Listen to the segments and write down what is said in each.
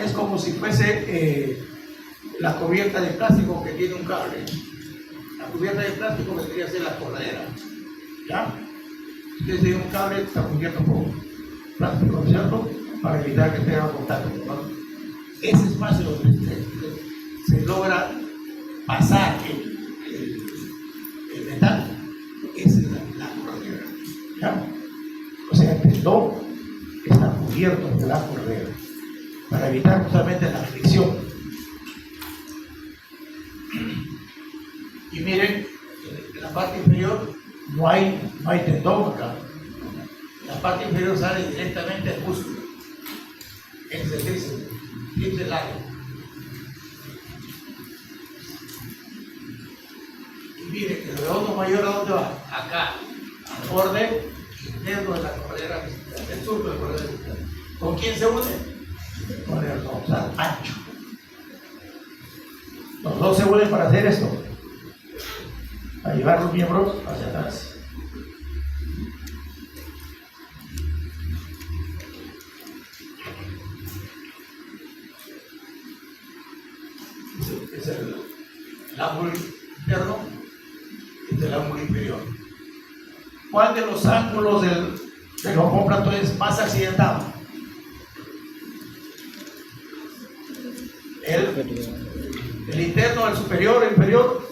es como si fuese la cubierta de plástico que tiene un cable. La cubierta de plástico vendría a ser la corredera, ¿ya? Ustedes tienen un cable que está cubierto con plástico, ¿cierto? Para evitar que tenga contacto, ¿no? Ese espacio donde se logra pasar el metal, esa es la corredera, ¿ya? O sea, el tendón está cubierto de la corredera para evitar justamente la fricción. Y miren, en la parte inferior no hay tendón acá. La parte inferior sale directamente del músculo. Ese es el tríceps largo. Y miren, el redondo mayor, ¿a dónde va? Acá, al borde interno de la corredera distal, del surco de la corredera distal. ¿Con quién se une? Con el dorsal ancho. Los dos se unen para hacer esto, para llevar los miembros hacia atrás. Es el ángulo interno, este es el ángulo inferior. ¿Cuál de los ángulos del omóplato es más accidentado? El interno, el superior, el inferior,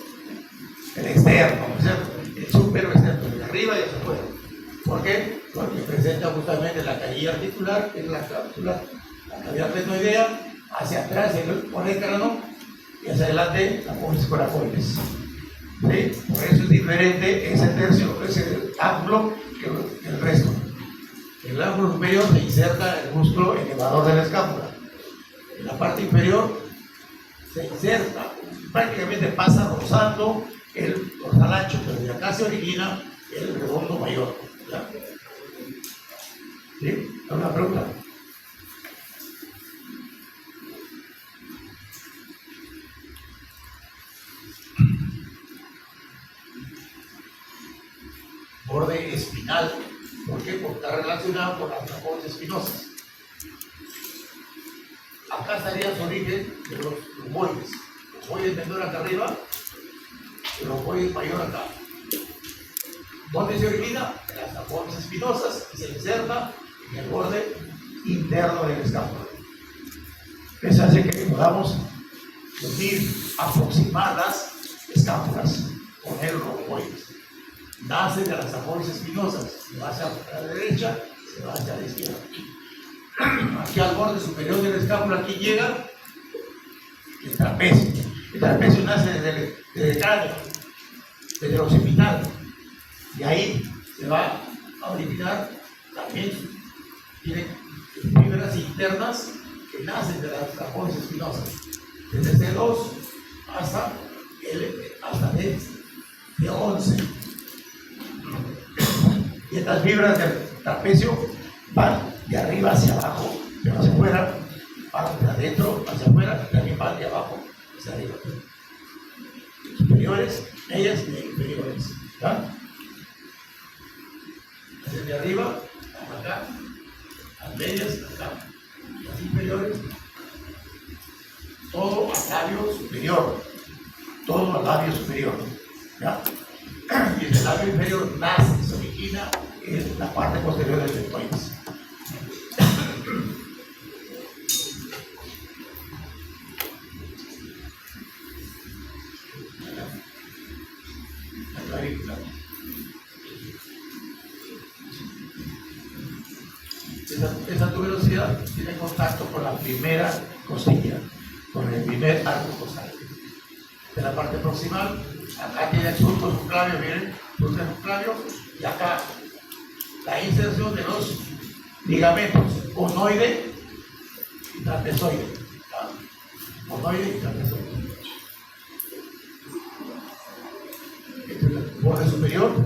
el externo, ¿cierto? El superior externo, el de arriba y el de afuera. ¿Por qué? Porque presenta justamente la caída articular, que es la cápsula, la cavidad retinoidea, hacia atrás el olecrano y hacia adelante la apófisis coracoides. ¿Sí? Por eso es diferente ese tercio, ese ángulo que el resto. El ángulo superior se inserta el músculo elevador de la escápula. En la parte inferior se inserta, prácticamente pasa rozando el dorsal ancho, pero de acá se origina el redondo mayor. ¿Ya? ¿Sí? ¿Alguna pregunta? Borde espinal. ¿Por qué? Porque está relacionado con las trapóides espinosas. Acá estaría su origen de los lumboides. Los lumboides menor acá arriba, y los lumboides mayor acá. ¿Dónde se origina? En las trapóides espinosas y se inserta en el borde interno del escápula. Eso hace que podamos medir, aproximar las escápulas con el lumboides. Nace de las trapóides espinosas, se va hacia la derecha, se va hacia la izquierda. Aquí al borde superior de la escápula, aquí llega el trapecio. El trapecio nace desde el cráneo, desde el occipital. Y ahí se va a originar también, tiene fibras internas que nacen de las trapóides espinosas. Desde C2 hasta D11. Y estas fibras del trapecio van de arriba hacia abajo, pero hacia afuera, van de adentro hacia afuera, y también van de abajo hacia arriba. Superiores, medias y inferiores. ¿Ya? Desde arriba, acá, las medias, acá, las inferiores, todo al labio superior. Todo al labio superior. ¿Ya? Y el labio inferior nace, se origina en la parte posterior del deltoides. La clavícula. Esa tuberosidad tiene contacto con la primera costilla, con el primer arco costal. De la parte proximal, acá tiene el surco subclavio, miren, surco subclavio, y acá la inserción de los ligamentos conoide y trapezoide. Conoide y trapezoide. Este es el borde superior,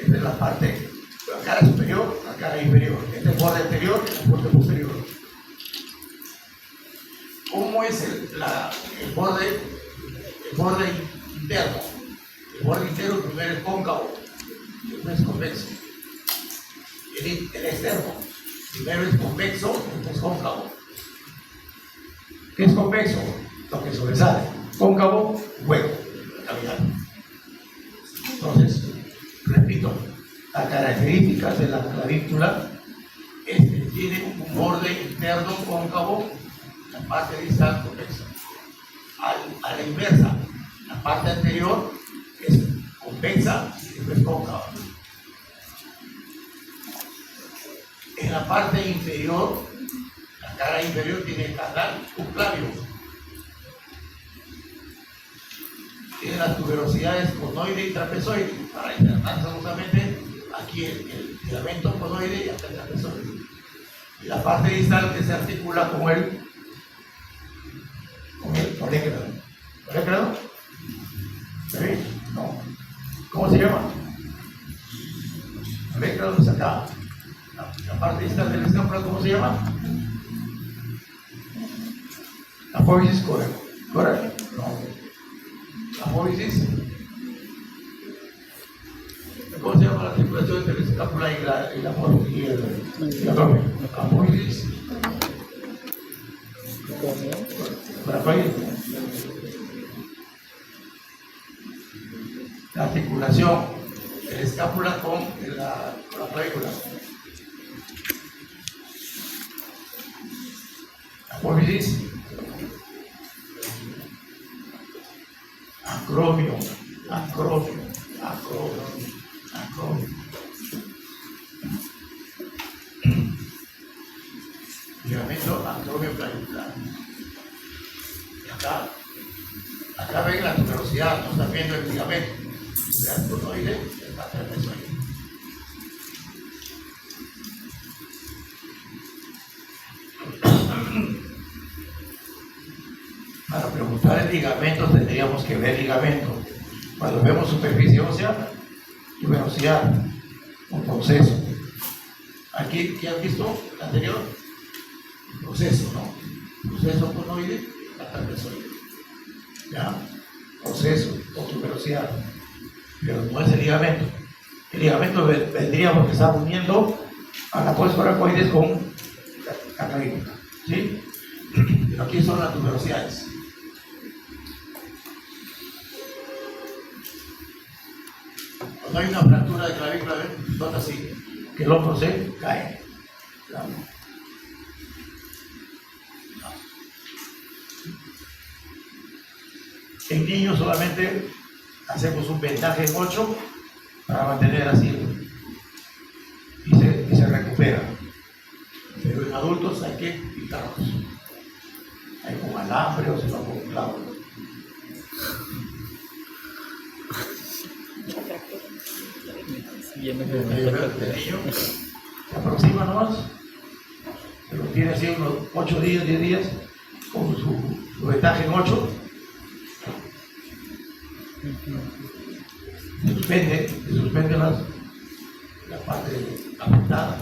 esta es la parte, la cara superior, la cara inferior. Este es el borde anterior y el borde posterior. ¿Cómo es el borde interno? El borde interno primero es cóncavo, después es convexo. El externo primero es convexo, después es cóncavo. ¿Qué es convexo? Lo que sobresale. Cóncavo, hueco, la cavidad. Entonces, repito, las características de la clavícula es que tiene un borde interno cóncavo, la parte distal convexa. A la inversa, la parte anterior es convexa y después cóncava. En la parte inferior, la cara inferior tiene canal subclavio. Tiene las tuberosidades conoide y trapezoide, para internar justamente aquí el filamento conoide y hasta el trapezoide. Y la parte distal que se articula con el olecrano. ¿Olecrano? ¿Sí? No. ¿Cómo se llama? Olecrano es acá. La parte distal del escápula, ¿cómo se llama? Apófisis, correcto. No. Apófisis. ¿Cómo se llama la articulación entre la escápula y la apófisis y el abdomen? Apófisis. La articulación de la escápula con la clavícula. Apófisis. Acromio. Ligamento acromio clavicular. Y acá ven la tuberosidad, no están viendo el ligamento. El conoide y el trapezoide. Para preguntar el ligamento tendríamos que ver ligamento. Cuando vemos superficie ósea, tuberosidad, un proceso. Aquí, ¿qué han visto? El anterior, proceso, ¿no? Proceso conoide y trapezoide. ¿Ya? Proceso o tuberosidad. Pero no es el ligamento. El ligamento vendría porque está uniendo a la apófisis coracoides con la clavícula. ¿Sí? Pero aquí son las tuberosidades. Cuando hay una fractura de clavícula, nota así, que el hombro se cae. En niños solamente hacemos un vendaje en 8 para mantener así y se recupera. Pero en adultos hay que quitarlos. Hay con alambre o se va con clavo. El niño se aproxima nomás, pero tiene así unos 8 días, 10 días, con su vendaje en 8. Se suspende la parte afectada.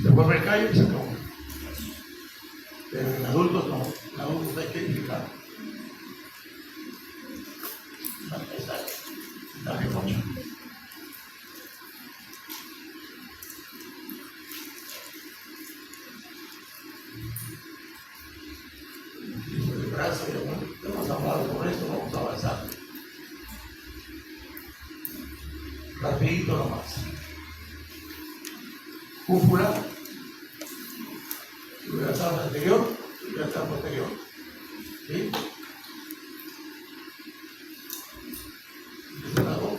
Se vuelve el callo y se acabó. Pero en adultos no, en adultos hay que fijar. Dale mucho. El brazo, ya hemos hablado sobre esto, vamos a avanzar. Rapidito nomás. Cúpula, libertad anterior, libertad posterior. ¿Sí? Este lado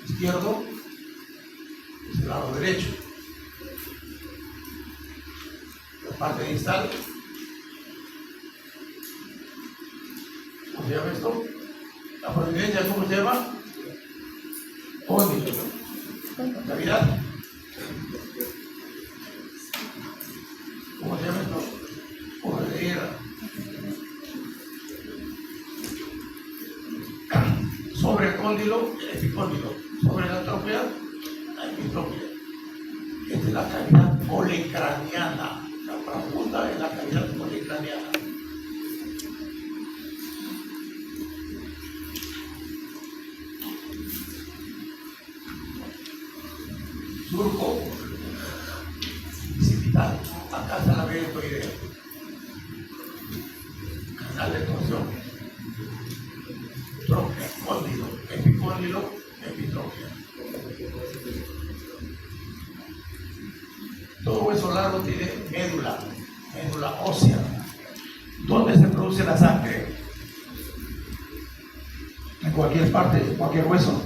izquierdo, este lado derecho. La parte distal. ¿Cómo se llama esto? La providencia, ¿cómo se llama? Cóndilo. Cavidad. ¿Cómo se llama esto? Corredera. Sobre el cóndilo, el epicóndilo. Sobre la trópea, la epitrópea. Esta es la cavidad policraniana. La profunda es la cavidad policraniana. Surco occipital. Acá está la veretoidea. médula ósea. ¿Dónde se produce la sangre? En cualquier parte, en cualquier hueso.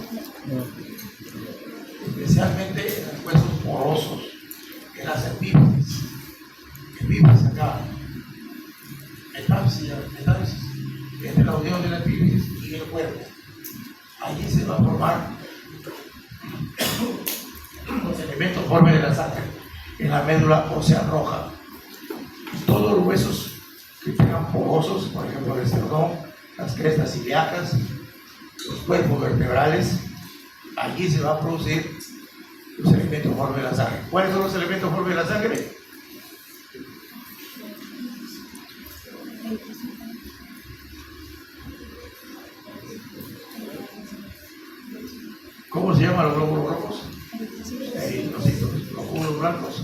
Especialmente en los huesos porosos, en las epífisis. Epífisis acá. Metáfisis, entre la unión de la epífisis y el cuerpo. Allí se va a formar los elementos formes de la sangre en la médula ósea roja. Todos los huesos que tengan porosos, por ejemplo el esternón, las crestas ilíacas, los cuerpos vertebrales, allí se va a producir los elementos formes de la sangre. ¿Cuáles son los elementos formes de la sangre? ¿Cómo se llaman los glóbulos rojos? Eritrocitos. Los glóbulos blancos,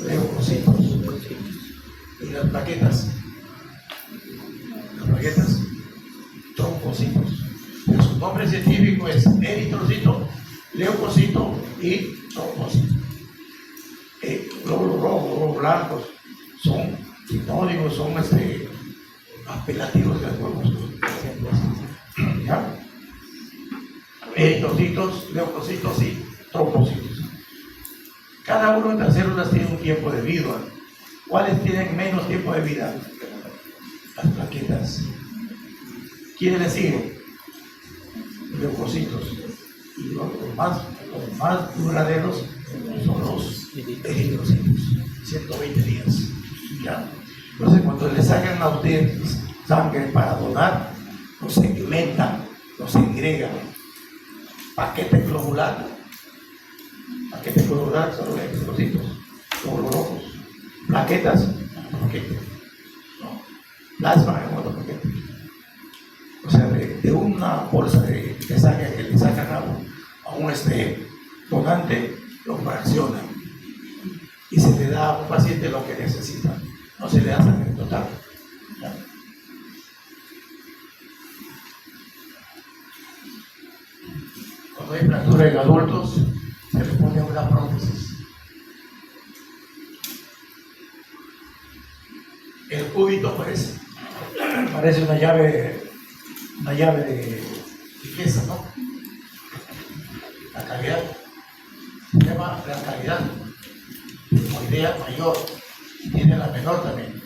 leucocitos. Y las plaquetas, trombocitos. Su nombre científico es eritrocito, leucocito y trombocito. Glóbulos rojos, glóbulos blancos son sinónimos, son apelativos del cuerpo. ¿Ya? Eritrocitos, leucocitos y trombocitos. Cada una de estas células tiene un tiempo de vida. ¿Cuáles tienen menos tiempo de vida? Las plaquetas. Quiere decir, leucocitos. Y los más duraderos son los eritrocitos. 120 días. ¿Ya? Entonces, cuando les sacan a ustedes sangre para donar, los segmentan, los segregan. Paquete globular son los eritrocitos, glóbulos rojos. Plaquetas, paquete. No. Plasma en otro paquete. O sea, de una bolsa de sangre que le sacan a un donante, lo fraccionan y se le da a un paciente lo que necesita. No se le da sangre total. ¿Ya? Cuando hay fractura en adultos, se le pone una prótesis. El cúbito parece una llave de riqueza, ¿no? La calidad se llama la calidad como idea mayor, y tiene la menor también.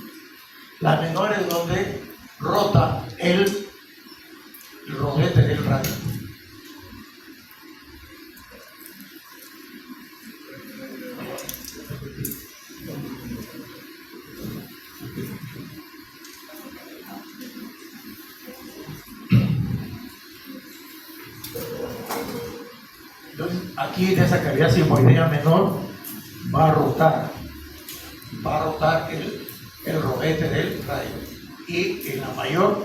La menor es donde rota el rodete del radio. Entonces, aquí en esa cavidad sigmoidea menor va a rotar el rodete del radio, y en la mayor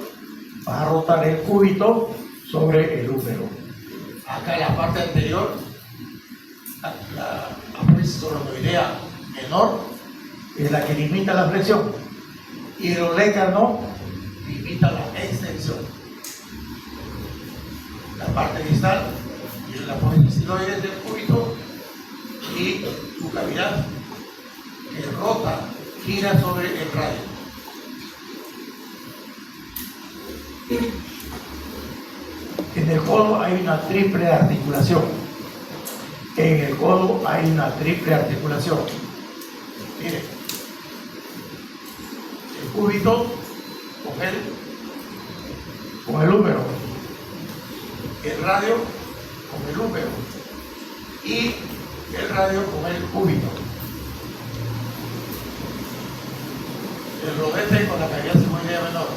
va a rotar el cúbito sobre el útero. Acá en la parte anterior, la solenoidea menor es la que limita la flexión, y el olecano limita la extensión. La parte distal y la policiloide del cúbito y su cavidad que rota, gira sobre el radio. En el codo hay una triple articulación. Miren, el cúbito con el útero, el radio con el útero y el radio con el cúbito. El rodete con la cavidad sigmoidea menor.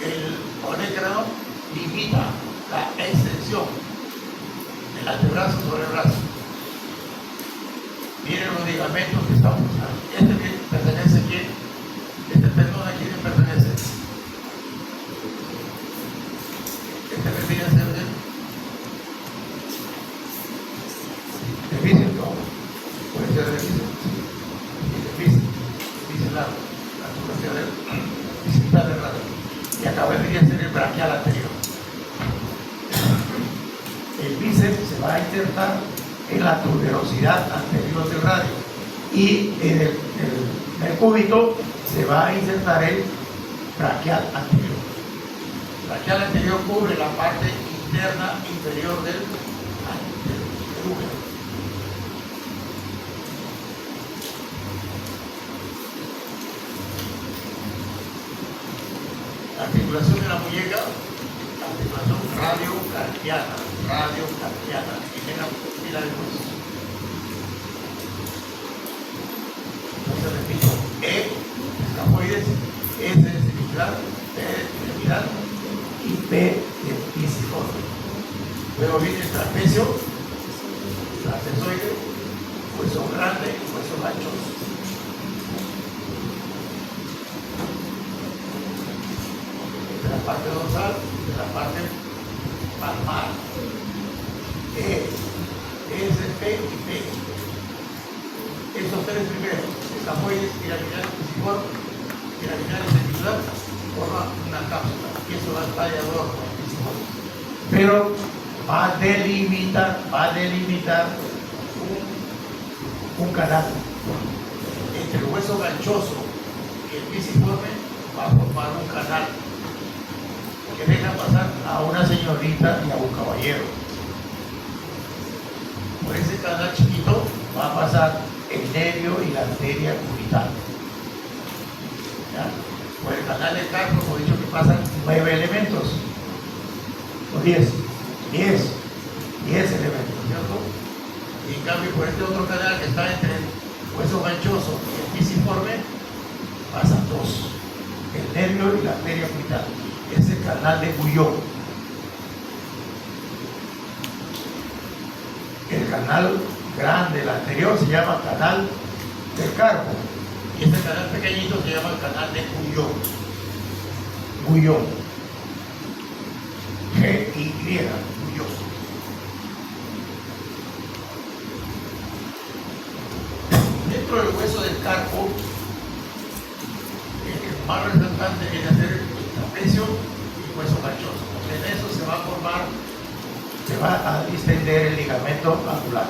El olecrano limita la extensión del antebrazo sobre el brazo. Miren los ligamentos que estamos usando. Este que pertenece a quién, este tendón a quién pertenece. Este pertenece a él. Difícil, ¿no? Puede ser difícil. Difícil largo. La articulación del bicipital del radio. Y acaba de ser el braquial anterior. El bíceps se va a insertar en la tuberosidad anterior del radio. Y en el cúbito se va a insertar el braquial anterior. El braquial anterior cubre la parte interna inferior del útero. La articulación de la muñeca, la articulación radiocarpiana, que tenga fila de huesos. Entonces repito, escafoides, S de semiclar, P de piramidal y P de pisiforme. Luego viene el trapecio, trapezoide, hueso grande y hueso anchoso. De la parte dorsal, de la parte palmar. SP y P. Estos tres primeros, escafoides, piramidal, pisiforme, piramidal y semiclar, forman una cápsula. Y eso va a estar de adorno al pisiforme. Pero va a delimitar un canal entre el hueso ganchoso y el pisiforme. Va a formar un canal que deja pasar a una señorita y a un caballero. Por ese canal chiquito va a pasar el nervio y la arteria cubital. Por el canal de Carpo, como he dicho, que pasan 9 elementos, o 10 elementos, ¿cierto? Y en cambio, por este otro canal que está entre el hueso ganchoso y el pisiforme, pasan 2, el nervio y la arteria cubital. Es el canal de Guyot. El canal grande, el anterior, se llama canal del Carpo. Y este canal pequeñito se llama el canal de Guyot. Guyot. G-Y, Guyot. Dentro del hueso del carpo, el más resaltante viene a ser el trapecio y el hueso ganchoso. En eso se va a formar, se va a distender el ligamento angular.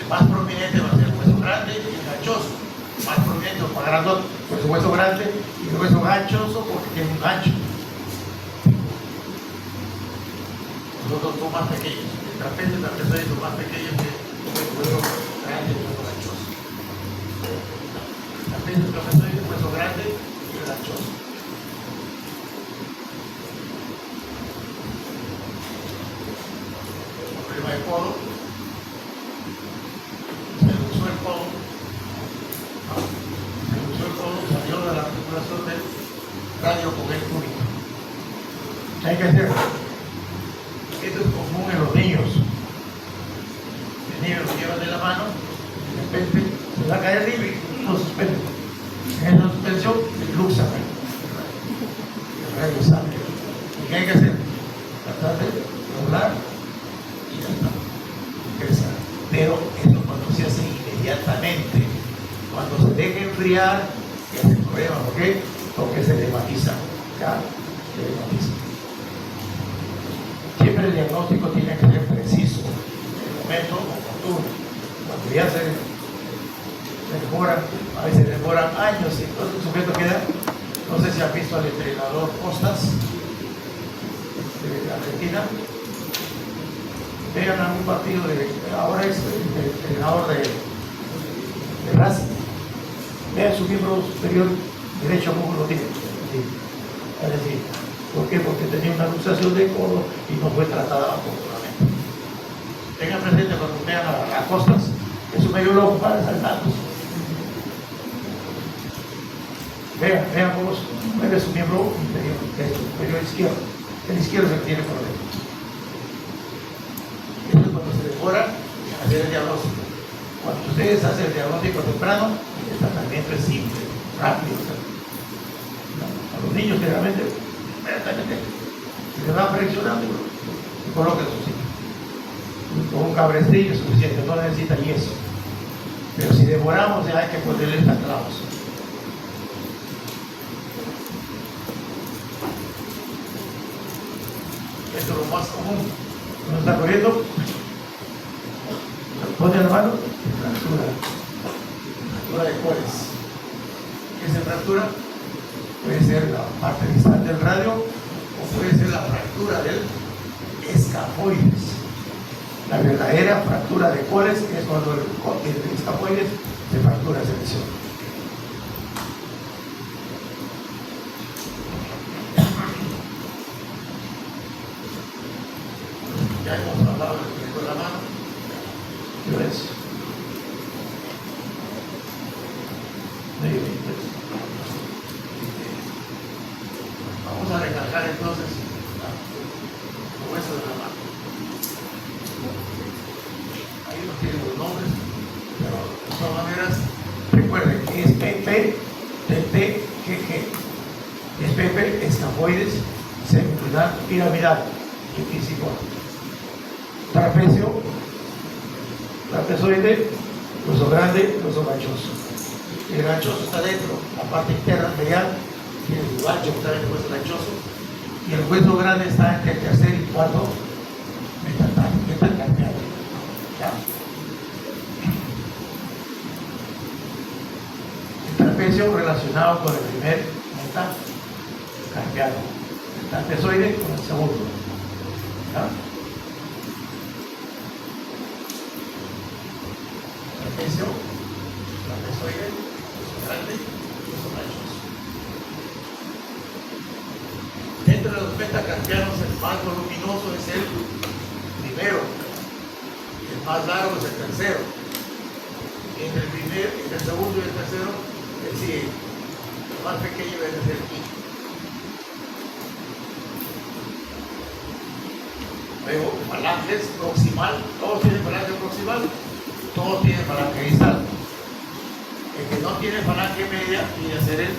El más prominente va a ser el hueso grande y el ganchoso. El más prominente o más grandote, pues el hueso grande y el hueso ganchoso porque tiene un gancho. Los dos son más pequeños. El trapecio y el trapezoide son más pequeños que el hueso grande y el hueso ganchoso. El trapecio y el trapezoide, el hueso grande y el ganchoso. Arriba del codo. Se luxó el codo. Se luxó el codo, salió de la articulación del radio con el cúbito. ¿Qué hay que hacer? Esto es común en los niños. El niño lo lleva de la mano, de repente se va a caer libre y lo suspende. En la suspensión, el luxa, el radio sale. ¿Y qué hay que hacer? Tratar de doblar y ya está. Ingresar. Pero eso cuando se hace inmediatamente, cuando se deja enfriar, es el problema. ¿Por qué? Porque se dramatiza. ¿Ya? Se dramatiza. Siempre el diagnóstico tiene que ser preciso, en el momento oportuno. Cuando ya se demora, a veces demoran años, y entonces el sujeto queda, no sé si han visto al entrenador Costas de Argentina, vean algún partido ahora es el entrenador de Racing, vean su miembro superior derecho como lo tiene. Es decir, ¿por qué? Porque tenía una luxación de codo y no fue tratada oportunamente. Tengan presente cuando vean a Costas, que es un medio loco para saltarlos. Vean cómo mueve su miembro inferior, superior izquierdo. El izquierdo es el que tiene problema. Eso es cuando se demora en hacer el diagnóstico. Cuando ustedes hacen el diagnóstico temprano, el tratamiento es simple, rápido. A los niños generalmente inmediatamente se les va fraccionando y coloca su sitio. Con un cabrestillo es suficiente, no necesita yeso. Pero si demoramos, ya hay que ponerle clavos. Esto es lo más común. ¿No está corriendo? ¿Dónde la mano? Fractura. Fractura de cuáles. ¿Qué es fractura? Puede ser la parte distal del radio o puede ser la fractura del escafoides. La verdadera fractura de cuáles es cuando el escafoides se fractura, se lesiona. Ya hemos hablado de la mano. ¿Qué es? Vamos a recargar entonces los huesos de la mano. Ahí no tienen los nombres, pero de todas maneras recuerden que es PP, TP, GG. Es PP, escafoides, semiclunar, piramidal y físico. Trapecio, trapezoide, hueso grande, hueso ganchoso. El ganchoso está dentro, la parte interna medial, y el gancho está en el hueso ganchoso, y el hueso grande está entre el tercer y cuarto metacarpiano. ¿Ya? El trapecio relacionado con el primer metacarpiano, el trapezoide con el segundo. ¿Ya? Trapecio, trapezoide, hueso grande, hueso ganchoso. Dentro de los metacarpianos, el más voluminoso es el primero, el más largo es el tercero. Entre el segundo y el tercero, el sigue. El más pequeño es el quinto. Luego, falanges proximal, todos tienen falange proximal, todos tienen falange distal. El que no tiene falange media viene a ser el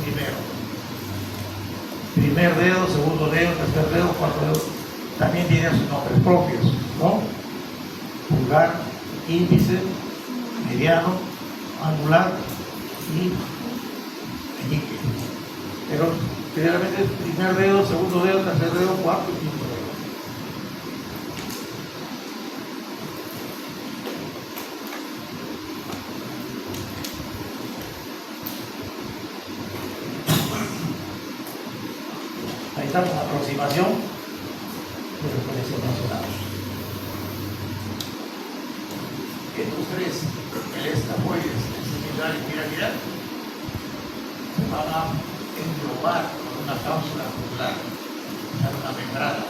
primero. Primer dedo, segundo dedo, tercer dedo, cuarto dedo, también tienen sus nombres propios, ¿no? Pulgar, índice, mediano, angular y meñique. Pero generalmente es primer dedo, segundo dedo, tercer dedo, cuarto y quinto dedo. Ahí estamos, aproximación de los precios mencionados. Estos tres, el escafoides, el semilunar y piramidal, se van a englobar con una cápsula tubular, una membrana,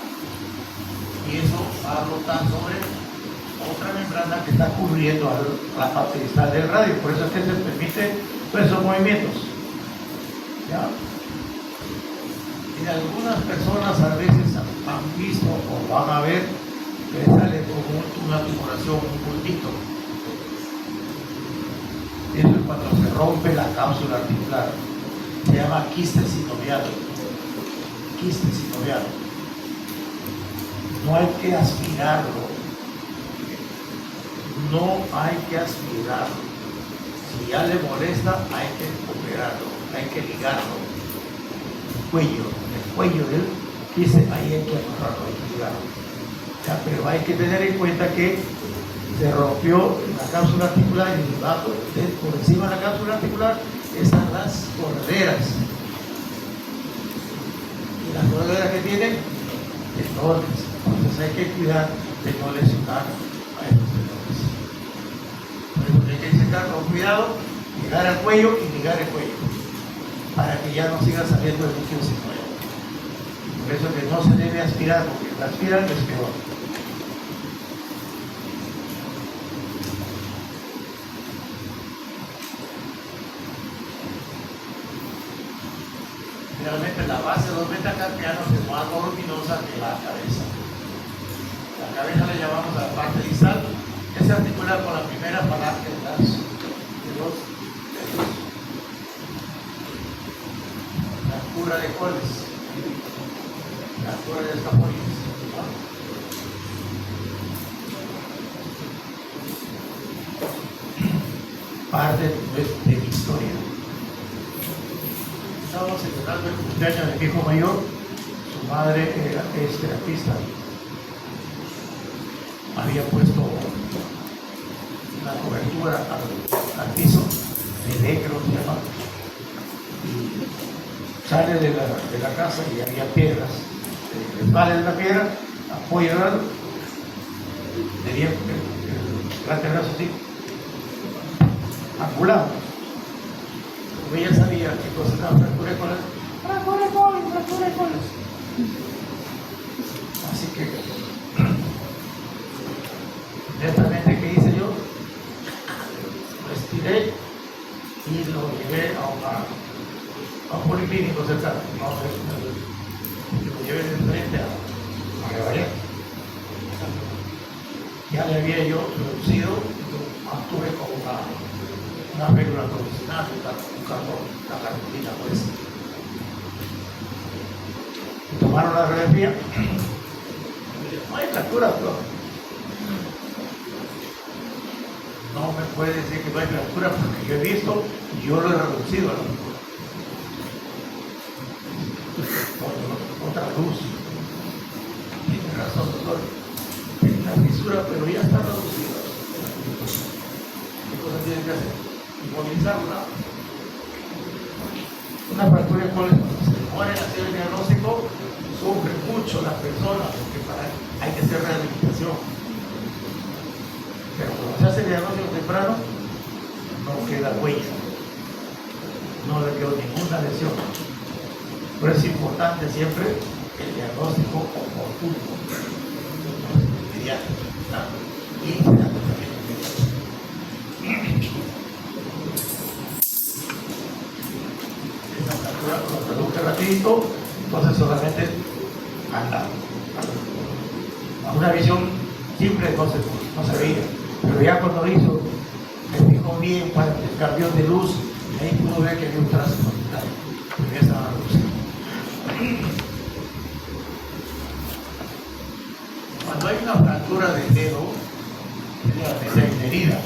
y eso va a flotar sobre otra membrana que está cubriendo a la parte distal del radio. Por eso es que se permite todos esos movimientos. ¿Ya? Y algunas personas a veces han visto o van a ver que sale como una tumoración, un bultito. Eso es cuando se rompe la cápsula articular. Se llama quiste sinovial. Quiste sinovial. No hay que aspirarlo. No hay que aspirarlo. Si ya le molesta, hay que operarlo, hay que ligarlo. El cuello del quiste, ahí hay que amarrarlo, hay que ligarlo. Ya, pero hay que tener en cuenta que se rompió la cápsula articular y debajo, por encima de la cápsula articular están las correderas. Y las correderas que tienen tendones. Entonces hay que cuidar de no lesionar a estos tendones. Por eso hay que estar con cuidado, llegar al cuello y ligar el cuello, para que ya no siga saliendo el líquido sinovial. Por eso que no se debe aspirar, porque el aspirar es peor. Realmente la base de los metacarpianos es más voluminosa que la cabeza. La cabeza le llamamos a la parte distal, que se articula con la primera falange de los dedos. La cura de coles, la cura de escafoides. Parte de mi historia. Estábamos celebrando el cumpleaños de mi hijo mayor. Su madre es terapista. Había puesto una cobertura al piso, de negro se llama, y sale de la casa y había piedras. Vale de la piedra, apoya el lado, tenía el lateral así, angulado. Como ella sabía que cosa estaba fractura de colas, fractura de colas. Así que, inmediatamente, ¿qué hice yo? Lo estiré y lo llevé a un policlínico cercano. Lo llevé de frente a Guevara. Ya le había yo reducido, lo mantuve como una regla profesional, buscando la cartulina pues. Y tomaron la radiografía. No hay fractura, pero no me puede decir que no hay fractura porque yo he visto y yo lo he reducido a la fractura. Otra luz. Tiene razón, doctor. Tiene una fisura, pero ya está reducida. ¿Qué cosa tiene que hacer? Inmovilizarla. Una fractura de cola, cuando se demora en hacer el diagnóstico, sufre mucho la persona, porque hay que hacer rehabilitación. Pero cuando se hace el diagnóstico temprano, no queda huella, no le quedó ninguna lesión. Pero es importante siempre el diagnóstico oportuno, inmediato, y inmediato también. Esa fractura lo reduje rapidito, entonces solamente anda. A una visión simple no se veía, pero ya cuando hizo, me fijó bien para el cambio de luz y ahí pudo ver que había un trazo conectado, pero ya estaba reducido. Cuando hay una fractura de dedo, es herida,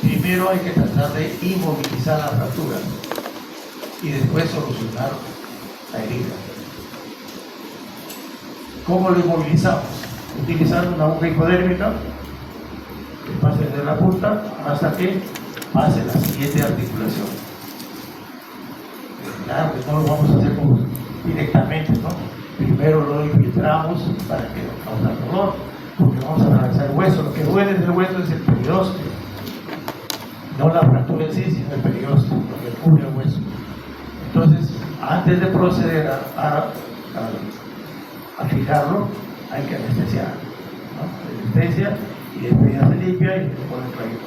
primero hay que tratar de inmovilizar la fractura y después solucionar la herida. ¿Cómo lo inmovilizamos? Utilizando una aguja hipodérmica que pase desde la punta hasta que pase la siguiente articulación. Claro que no lo vamos a hacer directamente, ¿no? Primero lo infiltramos para que no cause dolor, porque vamos a atravesar el hueso. Lo que duele del hueso es el periósteo, no la fractura en sí, sino el periósteo, lo que cubre el hueso. Entonces, antes de proceder a fijarlo, hay que anestesiar, ¿no? Anestesia y después ya se limpia y se pone el clavito.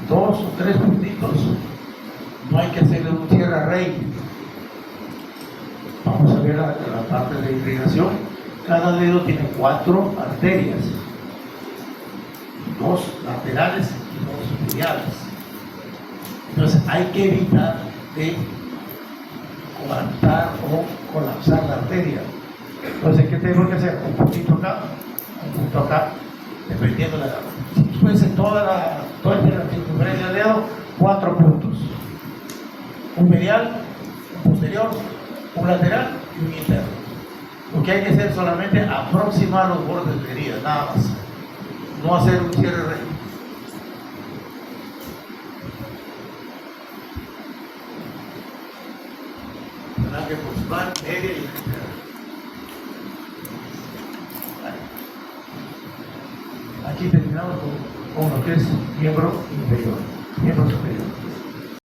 2 o 3 puntitos, no hay que hacerle un cierre a rey. Vamos a ver la parte de irrigación. Cada dedo tiene 4 arterias, 2 laterales y 2 mediales. Entonces hay que evitar de coartar o colapsar la arteria. Entonces, ¿qué tengo que hacer? Un puntito acá, dependiendo de la... Si fuese toda la circunferencia del dedo, 4 puntos. Un medial, un posterior, un lateral y un interno. Lo que hay que hacer solamente aproximar los bordes de herida, nada más. No hacer un cierre recto. Tendrán que aproximar media y interna. Aquí terminamos con lo que es miembro inferior, miembro superior.